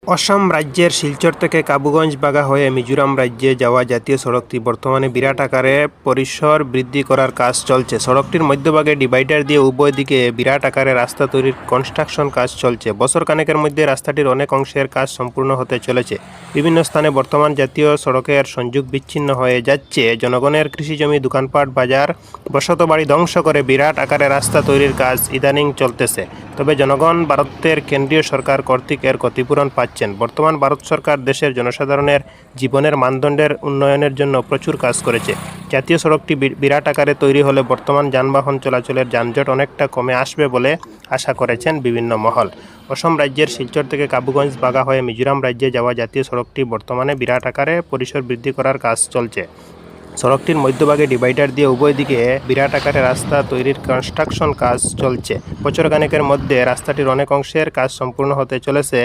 অসম রাজ্যের শিলচর থেকে কাবুগঞ্জ বাগা হয়ে মিজোরাম রাজ্যে যাওয়া জাতীয় সড়কটি বর্তমানে বিরাট আকারে পরিসর বৃদ্ধি করার কাজ চলছে। সড়কটির মধ্যভাগে ডিভাইডার দিয়ে উভয় দিকে বিরাট আকারে রাস্তা তৈরির কনস্ট্রাকশন কাজ চলছে। বছর খানেকের মধ্যে রাস্তাটির অনেক অংশের কাজ সম্পূর্ণ হতে চলেছে। বিভিন্ন স্থানে বর্তমান জাতীয় সড়কের সংযোগ বিচ্ছিন্ন হয়ে যাচ্ছে। জনগণের কৃষিজমি, দোকানপাট, বাজার, বসত বাড়ি ধ্বংস করে বিরাট আকারে রাস্তা তৈরির কাজ ইদানিং চলতেছে। তবে জনগণ ভারতের কেন্দ্রীয় সরকার কর্তৃক এর ক্ষতিপূরণ পাচ্ছেন। বর্তমান ভারত সরকার দেশের জনসাধারণের জীবনের মানদণ্ডের উন্নয়নের জন্য প্রচুর কাজ করেছে। জাতীয় সড়কটি বিরাট আকারে তৈরি হলে বর্তমান যানবাহন চলাচলের যানজট অনেকটা কমে আসবে বলে আশা করেছেন বিভিন্ন মহল। অসম রাজ্যের শিলচর থেকে কাবুগঞ্জ বাগা হয়ে মিজোরাম রাজ্যে যাওয়া জাতীয় সড়কটি বর্তমানে বিরাট আকারে পরিসর বৃদ্ধি করার কাজ চলছে। সড়কটির মধ্যভাগে ডিভাইডার দিয়ে উভয় দিকে বিরাট আকারে রাস্তা তৈরির কনস্ট্রাকশন কাজ চলছে। বছর খানেকের মধ্যে রাস্তাটির অনেক অংশের কাজ সম্পূর্ণ হতে চলেছে।